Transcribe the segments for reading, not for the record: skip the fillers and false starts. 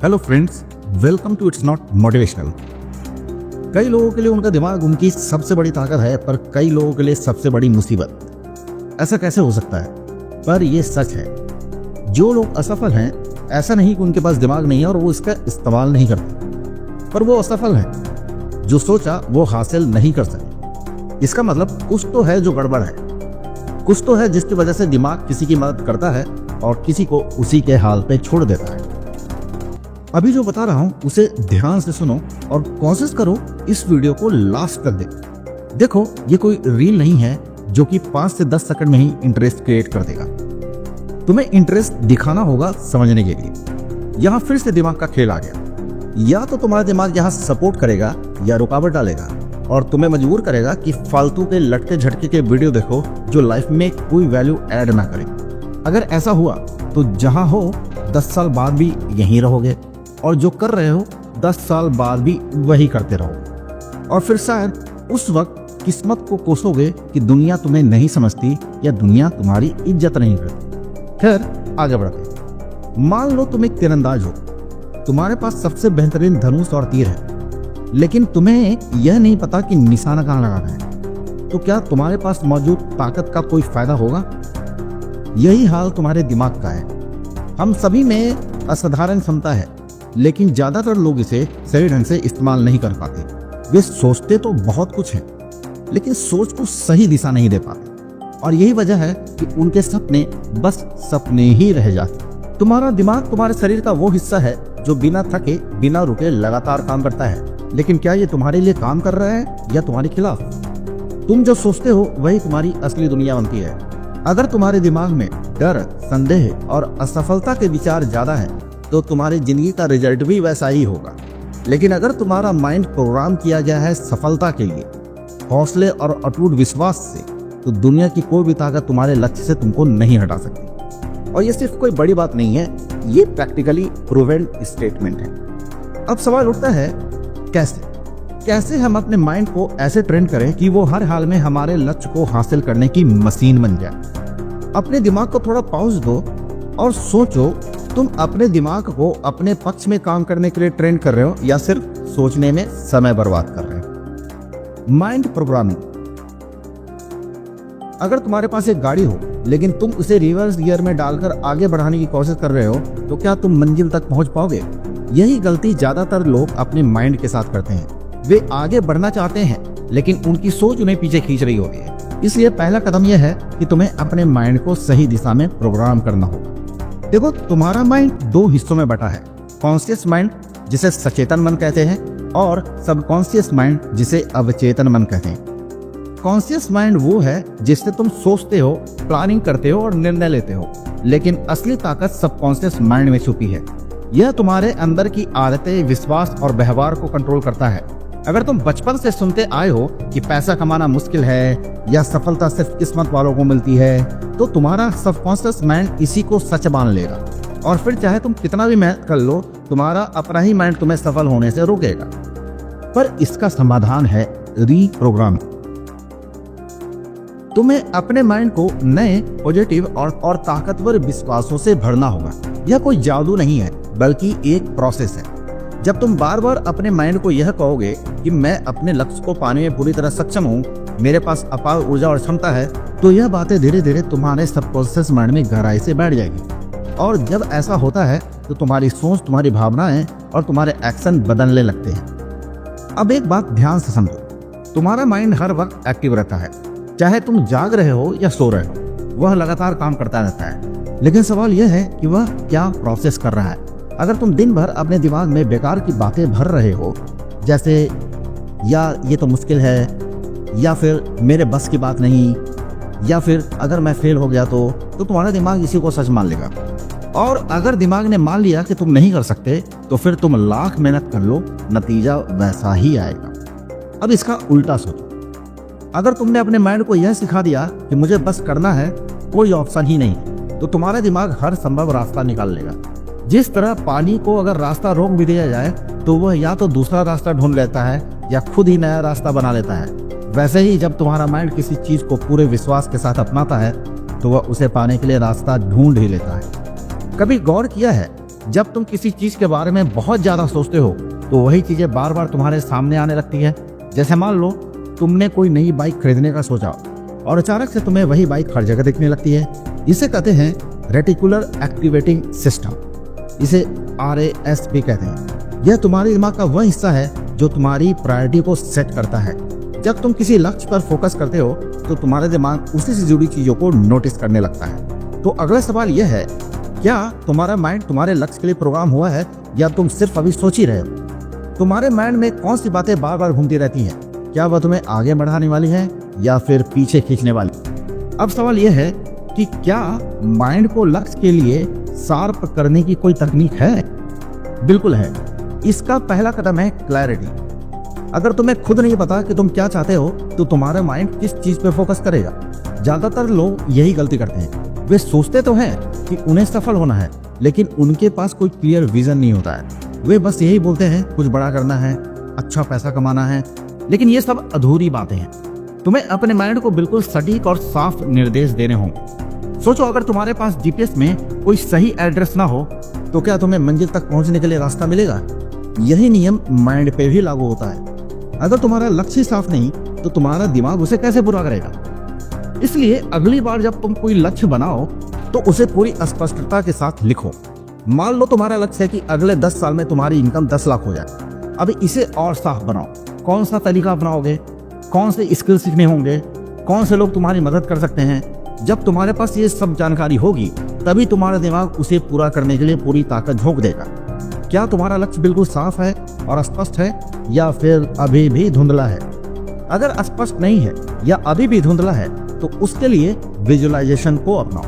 Hello friends, welcome to it's not motivational. कई लोगों के लिए उनका दिमाग उनकी सबसे बड़ी ताकत है, पर कई लोगों के लिए सबसे बड़ी मुसीबत। ऐसा कैसे हो सकता है? पर यह सच है, जो लोग असफल हैं, ऐसा नहीं कि उनके पास दिमाग नहीं है और वो इसका इस्तेमाल नहीं करते, पर वो असफल हैं। जो सोचा वो हासिल नहीं कर सके। इसका मतलब कुछ तो है जो गड़बड़ है, कुछ तो है जिसकी वजह से दिमाग किसी की मदद करता है और किसी को उसी के हाल पे छोड़ देता है। अभी जो बता रहा हूं उसे ध्यान से सुनो और कोशिश करो इस वीडियो को लास्ट तक देखो। ये कोई रील नहीं है जो कि 5 से 10 सेकंड में ही इंटरेस्ट क्रिएट कर देगा। तुम्हें इंटरेस्ट दिखाना होगा समझने के लिए। यहाँ फिर से दिमाग का खेल आ गया। या तो तुम्हारा दिमाग यहाँ सपोर्ट करेगा या रुकावट डालेगा और तुम्हें मजबूर करेगा कि फालतू के लटके झटके के वीडियो देखो जो लाइफ में कोई वैल्यू ऐड ना करे। अगर ऐसा हुआ तो जहां हो 10 साल बाद भी यहीं रहोगे और जो कर रहे हो 10 साल बाद भी वही करते रहोगे। और फिर शायद उस वक्त किस्मत को कोसोगे कि दुनिया तुम्हें नहीं समझती या दुनिया तुम्हारी इज्जत नहीं करती। खैर, आगे बढ़ते। मान लो तुम एक तीरंदाज हो, तुम्हारे पास सबसे बेहतरीन धनुष और तीर है, लेकिन तुम्हें यह नहीं पता कि निशाना कहाँ लगाना है। तो क्या तुम्हारे पास मौजूद ताकत का कोई फायदा होगा? यही हाल तुम्हारे दिमाग का है। हम सभी में असाधारण क्षमता है, लेकिन ज्यादातर लोग इसे सही ढंग से इस्तेमाल नहीं कर पाते। वे सोचते तो बहुत कुछ है, लेकिन सोच को सही दिशा नहीं दे पाते और यही वजह है कि उनके सपने बस सपने ही रह जाते। तुम्हारा दिमाग तुम्हारे शरीर का वो हिस्सा है जो बिना थके बिना रुके लगातार काम करता है, लेकिन क्या ये तुम्हारे लिए काम कर रहा है या तुम्हारे खिलाफ? तुम जो सोचते हो वही तुम्हारी असली दुनिया बनती है। अगर तुम्हारे दिमाग में डर, संदेह और असफलता के विचार ज्यादा है तो तुम्हारी जिंदगी का रिजल्ट भी वैसा ही होगा। लेकिन अगर तुम्हारा माइंड प्रोग्राम किया गया है सफलता के लिए, हौसले और अटूट विश्वास से, तो दुनिया की कोई भी ताकत तुम्हारे लक्ष्य से तुमको नहीं हटा सकती। और ये सिर्फ कोई बड़ी बात नहीं है, ये प्रैक्टिकली प्रूवन स्टेटमेंट है। अब सवाल उठता है, कैसे हम अपने माइंड को ऐसे ट्रेन करें कि वो हर हाल में हमारे लक्ष्य को हासिल करने की मशीन बन जाए। अपने दिमाग को थोड़ा पॉज दो और सोचो, तुम अपने दिमाग को अपने पक्ष में काम करने के लिए ट्रेन कर रहे हो या सिर्फ सोचने में समय बर्बाद कर रहे हो? Mind programming. अगर तुम्हारे पास एक गाड़ी हो लेकिन तुम उसे रिवर्स गियर में डालकर आगे बढ़ाने की कोशिश कर रहे हो, तो क्या तुम मंजिल तक पहुंच पाओगे? यही गलती ज्यादातर लोग अपने माइंड के साथ करते हैं। वे आगे बढ़ना चाहते हैं लेकिन उनकी सोच उन्हें पीछे खींच रही होती है। इसलिए पहला कदम यह है कि तुम्हें अपने माइंड को सही दिशा में प्रोग्राम करना होगा। देखो, तुम्हारा माइंड 2 हिस्सों में बटा है। कॉन्शियस माइंड, जिसे सचेतन मन कहते हैं, और सबकॉन्शियस माइंड, जिसे अवचेतन मन कहते हैं। कॉन्शियस माइंड वो है जिससे तुम सोचते हो, प्लानिंग करते हो और निर्णय लेते हो, लेकिन असली ताकत सबकॉन्शियस माइंड में छुपी है। यह तुम्हारे अंदर की आदतें, विश्वास और व्यवहार को कंट्रोल करता है। अगर तुम बचपन से सुनते आए हो कि पैसा कमाना मुश्किल है या सफलता सिर्फ किस्मत वालों को मिलती है, तो तुम्हारा सबकॉन्शियस माइंड इसी को सच मान लेगा और फिर चाहे तुम कितना भी मेहनत कर लो, तुम्हारा अपना ही माइंड तुम्हें सफल होने से रोकेगा। पर इसका समाधान है रीप्रोग्राम। तुम्हें अपने माइंड को नए, पॉजिटिव और ताकतवर विश्वासों से भरना होगा। यह कोई जादू नहीं है, बल्कि एक प्रोसेस है। जब तुम बार बार अपने माइंड को यह कहोगे कि मैं अपने लक्ष्य को पाने में पूरी तरह सक्षम हूँ, मेरे पास अपार ऊर्जा और क्षमता है, तो यह बातें धीरे धीरे तुम्हारे सबकॉन्शियस माइंड में गहराई से बैठ जाएगी। और जब ऐसा होता है तो तुम्हारी सोच, तुम्हारी भावनाएं और तुम्हारे एक्शन बदलने लगते हैं। अब एक बात ध्यान से समझो, तुम्हारा माइंड हर वक्त एक्टिव रहता है, चाहे तुम जाग रहे हो या सो रहे हो, वह लगातार काम करता रहता है। लेकिन सवाल यह है कि वह क्या प्रोसेस कर रहा है। अगर तुम दिन भर अपने दिमाग में बेकार की बातें भर रहे हो, जैसे या ये तो मुश्किल है, या फिर मेरे बस की बात नहीं, या फिर अगर मैं फेल हो गया तो तुम्हारा दिमाग इसी को सच मान लेगा। और अगर दिमाग ने मान लिया कि तुम नहीं कर सकते, तो फिर तुम लाख मेहनत कर लो, नतीजा वैसा ही आएगा। अब इसका उल्टा सोचो। अगर तुमने अपने माइंड को यह सिखा दिया कि मुझे बस करना है, कोई ऑप्शन ही नहीं, तो तुम्हारा दिमाग हर संभव रास्ता निकाल लेगा। जिस तरह पानी को अगर रास्ता रोक भी दिया जाए तो वह या तो दूसरा रास्ता ढूंढ लेता है या खुद ही नया रास्ता बना लेता है, वैसे ही जब तुम्हारा माइंड किसी चीज को पूरे विश्वास के साथ अपनाता है तो वह उसे पाने के लिए रास्ता ढूंढ ही लेता है। कभी गौर किया है जब तुम किसी चीज के बारे में बहुत ज्यादा सोचते हो तो वही चीजें बार बार तुम्हारे सामने आने लगती है। जैसे मान लो तुमने कोई नई बाइक खरीदने का सोचा और अचानक से तुम्हें वही बाइक हर जगह दिखने लगती है। इसे कहते हैं रेटिकुलर एक्टिवेटिंग सिस्टम, इसे RAS भी कहते हैं। यह तुम्हारे दिमाग का वह हिस्सा है जो तुम्हारी प्रायोरिटी को सेट करता है। जब तुम किसी लक्ष्य पर फोकस करते हो तो तुम्हारे दिमाग उसी से जुड़ी चीजों को नोटिस करने लगता है। तो अगला सवाल यह है, क्या तुम्हारा माइंड तुम्हारे लक्ष्य के लिए प्रोग्राम हुआ है या तुम सिर्फ अभी सोच ही रहे हो? तुम्हारे माइंड में कौन सी बातें बार बार घूमती रहती हैं? क्या वह तुम्हें आगे बढ़ाने वाली है या फिर पीछे खींचने वाली? अब सवाल यह है कि क्या माइंड को लक्ष्य के लिए शार्प करने की कोई तकनीक है? बिल्कुल है। इसका पहला कदम है क्लैरिटी। अगर तुम्हें खुद नहीं पता कि तुम क्या चाहते हो तो तुम्हारा माइंड किस चीज पे फोकस करेगा? ज्यादातर लोग यही गलती करते हैं। वे सोचते तो हैं कि उन्हें सफल होना है, लेकिन उनके पास कोई क्लियर विजन नहीं होता है। वे बस यही बोलते हैं कुछ बड़ा करना है, अच्छा पैसा कमाना है, लेकिन ये सब अधूरी बातें हैं। तुम्हें अपने माइंड को बिल्कुल सटीक और साफ निर्देश देने होंगे। सोचो, अगर तुम्हारे पास GPS में कोई सही एड्रेस ना हो तो क्या तुम्हें मंजिल तक पहुंचने के लिए रास्ता मिलेगा? यही नियम माइंड पे भी लागू होता है। अगर तुम्हारा लक्ष्य साफ नहीं तो तुम्हारा दिमाग उसे कैसे पूरा करेगा? इसलिए अगली बार जब तुम कोई लक्ष्य बनाओ तो उसे पूरी स्पष्टता के साथ लिखो। मान लो तुम्हारा लक्ष्य है कि अगले 10 साल में तुम्हारी इनकम 10 लाख हो जाए। अब इसे और साफ बनाओ। कौन सा तरीका अपनाओगे? कौन से स्किल सीखने होंगे? कौन से लोग तुम्हारी मदद कर सकते हैं? जब तुम्हारे पास ये सब जानकारी होगी तभी तुम्हारा दिमाग उसे पूरा करने के लिए पूरी ताकत झोंक देगा। क्या तुम्हारा लक्ष्य बिल्कुल साफ है और स्पष्ट है या फिर अभी भी धुंधला है? अगर स्पष्ट नहीं है या अभी भी धुंधला है तो उसके लिए विजुअलाइजेशन को अपनाओ।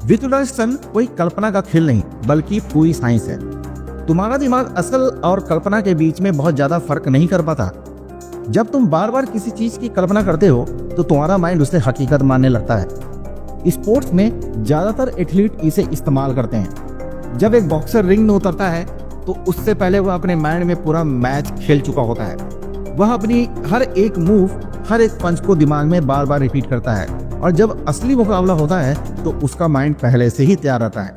विजुअलाइजेशन कोई कल्पना का खेल नहीं बल्कि पूरी साइंस है। तुम्हारा दिमाग असल और कल्पना के बीच में बहुत ज्यादा फर्क नहीं कर पाता। जब तुम बार बार किसी चीज की कल्पना करते हो तो तुम्हारा माइंड उसे हकीकत मानने लगता है। स्पोर्ट्स में ज्यादातर एथलीट इसे इस्तेमाल करते हैं। जब एक बॉक्सर रिंग में उतरता है तो उससे पहले वह अपने माइंड में पूरा मैच खेल चुका होता है। वह अपनी हर एक मूव, हर एक पंच को दिमाग में बार बार रिपीट करता है और जब असली मुकाबला होता है तो उसका माइंड पहले से ही तैयार रहता है।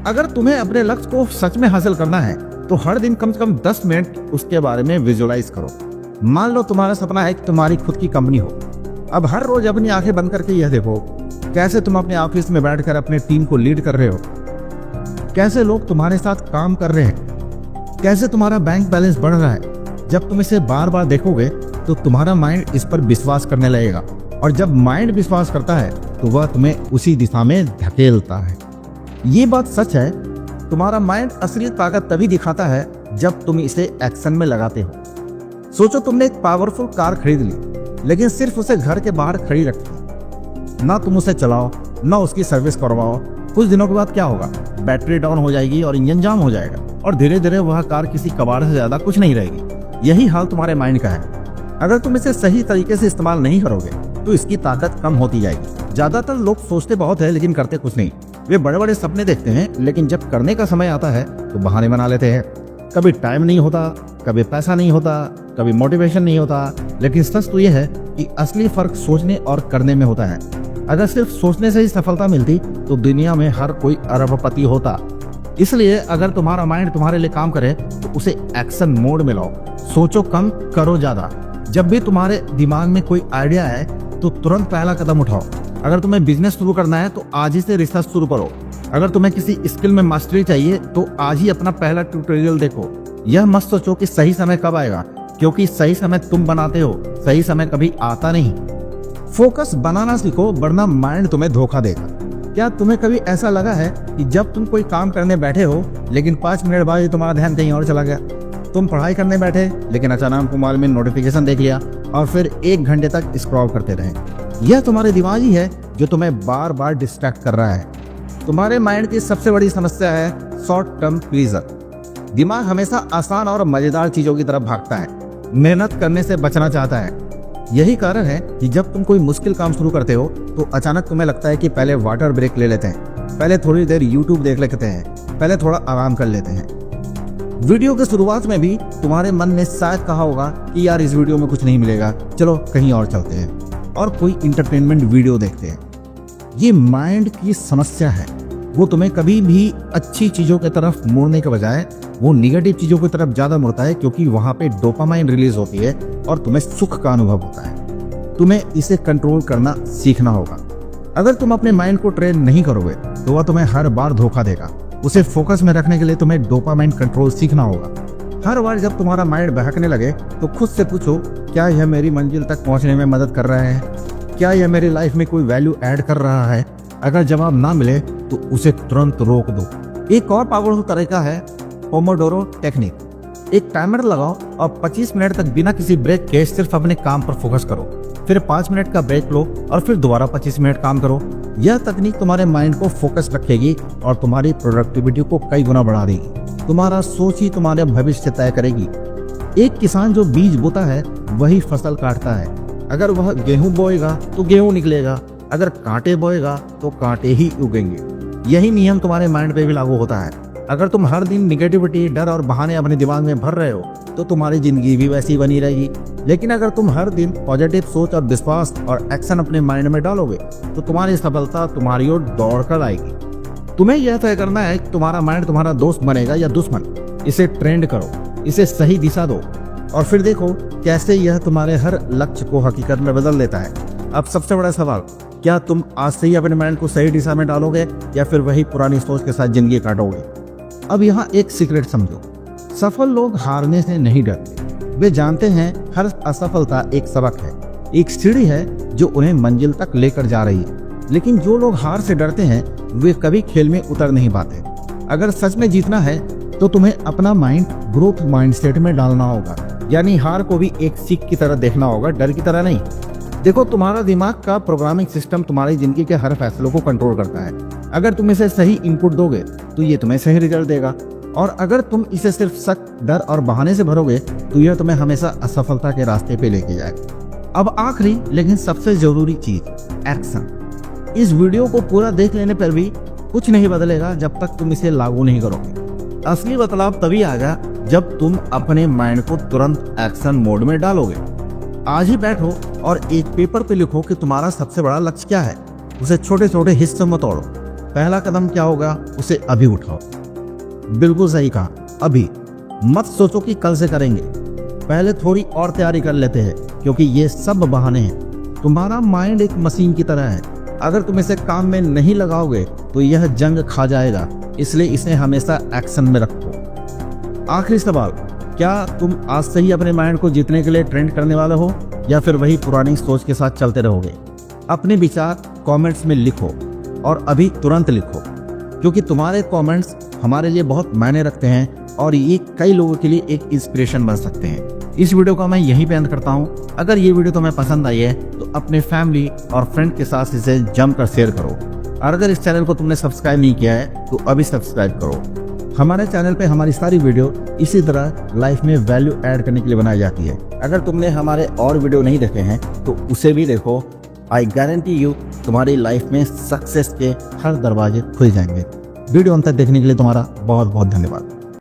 अगर तुम्हें अपने लक्ष्य को सच में हासिल करना है तो हर दिन कम से कम 10 मिनट उसके बारे में विजुअलाइज करो। मान लो तुम्हारा सपना है कि तुम्हारी खुद की कंपनी हो। अब हर रोज अपनी आंखें बंद करके यह देखो कैसे तुम अपने ऑफिस में बैठकर अपने टीम को लीड कर रहे हो, कैसे लोग तुम्हारे साथ काम कर रहे हैं, कैसे तुम्हारा बैंक बैलेंस बढ़ रहा है। जब तुम इसे बार बार देखोगे तो तुम्हारा माइंड इस पर विश्वास करने लगेगा और जब माइंड विश्वास करता है तो वह तुम्हें उसी दिशा में धकेलता है। ये बात सच है। तुम्हारा माइंड असली ताकत तभी दिखाता है जब तुम इसे एक्शन में लगाते हो। सोचो, तुमने एक पावरफुल कार खरीद ली लेकिन सिर्फ उसे घर के बाहर खड़ी रखी। ना तुम उसे चलाओ, ना उसकी सर्विस करवाओ। कुछ दिनों के बाद क्या होगा? बैटरी डाउन हो जाएगी और इंजन जाम हो जाएगा और धीरे धीरे वह कार किसी कबाड़ से ज्यादा कुछ नहीं रहेगी। यही हाल तुम्हारे माइंड का है। अगर तुम इसे सही तरीके से इस्तेमाल नहीं करोगे तो इसकी ताकत कम होती जाएगी। ज्यादातर लोग सोचते बहुत है लेकिन करते कुछ नहीं। वे बड़े बड़े सपने देखते हैं लेकिन जब करने का समय आता है तो बहाने बना लेते हैं। कभी टाइम नहीं होता, कभी पैसा नहीं होता, कभी मोटिवेशन नहीं होता। लेकिन सच तो यह है कि असली फर्क सोचने और करने में होता है। अगर सिर्फ सोचने से ही सफलता मिलती तो दुनिया में हर कोई अरबपति होता। इसलिए अगर तुम्हारा माइंड तुम्हारे लिए काम करे तो उसे एक्शन मोड में लाओ। सोचो कम, करो ज्यादा। जब भी तुम्हारे दिमाग में कोई आइडिया आए तो तुरंत पहला कदम उठाओ। अगर तुम्हें बिजनेस शुरू करना है तो आज ही से रिसर्च शुरू करो। अगर तुम्हें किसी स्किल में मास्टरी चाहिए तो आज ही अपना पहला ट्यूटोरियल देखो। यह मत सोचो कि सही समय कब आएगा, क्योंकि सही समय तुम बनाते हो, सही समय कभी आता नहीं। फोकस बनाना सीखो वरना माइंड तुम्हें धोखा देगा। क्या तुम्हें कभी ऐसा लगा है कि जब तुम कोई काम करने बैठे हो लेकिन 5 मिनट बाद ही तुम्हारा ध्यान कहीं और चला गया? तुम पढ़ाई करने बैठे लेकिन अचानक मोबाइल में नोटिफिकेशन देख लिया और फिर 1 घंटे तक स्क्रॉल करते रहे। यह तुम्हारे दिमाग ही है जो तुम्हें बार बार डिस्ट्रैक्ट कर रहा है। तुम्हारे माइंड की सबसे बड़ी समस्या है शॉर्ट टर्म प्लीजर। दिमाग हमेशा आसान और मजेदार चीजों की तरफ भागता है, मेहनत करने से बचना चाहता है। यही कारण है कि जब तुम कोई मुश्किल काम शुरू करते हो तो अचानक तुम्हें लगता है कि पहले वाटर ब्रेक ले लेते हैं, पहले थोड़ी देर यूट्यूब देख लेते हैं, पहले थोड़ा आराम कर लेते हैं। वीडियो के शुरुआत में भी तुम्हारे मन ने शायद कहा होगा कि यार इस वीडियो में कुछ नहीं मिलेगा, चलो कहीं और चलते हैं और कोई इंटरटेनमेंट वीडियो देखते हैं। ये माइंड की समस्या है। वो तुम्हें कभी भी अच्छी चीजों की तरफ मुड़ने के बजाय वो निगेटिव चीजों की तरफ ज्यादा मुड़ता है, क्योंकि वहां पे डोपामाइन रिलीज होती है और तुम्हें सुख का अनुभव होता है। तुम्हें इसे कंट्रोल करना सीखना होगा। अगर तुम अपने माइंड को ट्रेन नहीं करोगे तो वह तुम्हें हर बार धोखा देगा। उसे फोकस में रखने के लिए तुम्हें डोपामाइन कंट्रोल सीखना होगा। हर बार जब तुम्हारा माइंड बहकने लगे तो खुद से पूछो, क्या यह मेरी मंजिल तक पहुंचने में मदद कर रहा है? क्या यह मेरी लाइफ में कोई वैल्यू ऐड कर रहा है? अगर जवाब ना मिले तो उसे तुरंत रोक दो। एक और पावरफुल तरीका है पोमोडोरो टेक्निक। एक टाइमर लगाओ और 25 मिनट तक बिना किसी ब्रेक के सिर्फ अपने काम पर फोकस करो। फिर 5 मिनट का ब्रेक लो और फिर दोबारा 25 मिनट काम करो। यह तकनीक तुम्हारे माइंड को फोकस रखेगी और तुम्हारी प्रोडक्टिविटी को कई गुना बढ़ा देगी। तुम्हारा सोच ही तुम्हारे भविष्य तय करेगी। एक किसान जो बीज बोता है वही फसल काटता है। अगर वह गेहूं बोएगा तो गेहूं निकलेगा, अगर कांटे बोएगा तो कांटे ही उगेंगे। यही नियम तुम्हारे माइंड पे भी लागू होता है। अगर तुम हर दिन निगेटिविटी, डर और बहाने अपने दिमाग में भर रहे हो तो तुम्हारी जिंदगी भी वैसी बनी रहेगी। लेकिन अगर तुम हर दिन पॉजिटिव सोच और विश्वास और एक्शन अपने माइंड में डालोगे तो तुम्हारी सफलता तुम्हारी ओर दौड़ कर आएगी। तुम्हें यह तय करना है कि तुम्हारा माइंड तुम्हारा दोस्त बनेगा या दुश्मन। इसे ट्रेंड करो, इसे सही दिशा दो और फिर देखो कैसे यह तुम्हारे हर लक्ष्य को हकीकत में बदल देता है। अब सबसे बड़ा सवाल, क्या तुम आज से ही अपने माइंड को सही दिशा में डालोगे या फिर वही पुरानी सोच के साथ जिंदगी काटोगे? अब यहाँ एक सीक्रेट समझो, सफल लोग हारने से नहीं डरते। वे जानते हैं हर असफलता एक सबक है, एक सीढ़ी है जो उन्हें मंजिल तक लेकर जा रही है। लेकिन जो लोग हार से डरते हैं वे कभी खेल में उतर नहीं पाते। अगर सच में जीतना है तो तुम्हें अपना माइंड ग्रोथ माइंडसेट में डालना होगा, यानी हार को भी एक सीख की तरह देखना होगा, डर की तरह नहीं। देखो, तुम्हारा दिमाग का प्रोग्रामिंग सिस्टम तुम्हारी जिंदगी के हर फैसलों को कंट्रोल करता है। अगर तुम इसे सही इनपुट दोगे तो ये तुम्हें सही रिजल्ट देगा, और अगर तुम इसे सिर्फ शक, डर और बहाने से भरोगे तो यह तुम्हें हमेशा असफलता के रास्ते पे लेके जाएगा। अब आखिरी लेकिन सबसे जरूरी चीज, एक्शन। इस वीडियो को पूरा देख लेने पर भी कुछ नहीं बदलेगा जब तक तुम इसे लागू नहीं करोगे। असली बदलाव तभी आएगा जब तुम अपने माइंड को तुरंत एक्शन मोड में डालोगे। आज ही बैठो और एक पेपर पे लिखो कि तुम्हारा सबसे बड़ा लक्ष्य क्या है। उसे छोटे छोटे हिस्सों में तोड़ो। पहला कदम क्या होगा, उसे अभी उठाओ। बिल्कुल सही कहा, अभी। मत सोचो कि कल से करेंगे। पहले थोड़ी और तैयारी कर लेते हैं, क्योंकि ये सब बहाने हैं। तुम्हारा माइंड एक मशीन की तरह है। अगर तुम इसे काम में नहीं लगाओगे तो यह जंग खा जाएगा, इसलिए इसे हमेशा एक्शन में रखो। आखिरी सवाल, क्या तुम आज से ही अपने माइंड को जीतने के लिए ट्रेंड करने वाले हो या फिर वही पुरानी सोच के साथ चलते रहोगे? अपने विचार कमेंट्स में लिखो और अभी तुरंत लिखो, क्योंकि तुम्हारे कमेंट्स हमारे लिए बहुत मायने रखते हैं और ये कई लोगों के लिए एक इंस्पिरेशन बन सकते हैं। इस वीडियो को मैं यहीं पे एंड करता हूँ। अगर ये वीडियो तुम्हें पसंद आई है तो अपने फैमिली और फ्रेंड के साथ इसे जमकर शेयर करो, और अगर इस चैनल को तुमने सब्सक्राइब नहीं किया है तो अभी सब्सक्राइब करो। हमारे चैनल पे हमारी सारी वीडियो इसी तरह लाइफ में वैल्यू ऐड करने के लिए बनाई जाती है। अगर तुमने हमारे और वीडियो नहीं देखे हैं तो उसे भी देखो। आई गारंटी यू तुम्हारी लाइफ में सक्सेस के हर दरवाजे खुल जाएंगे। वीडियो अंत तक देखने के लिए तुम्हारा बहुत बहुत धन्यवाद।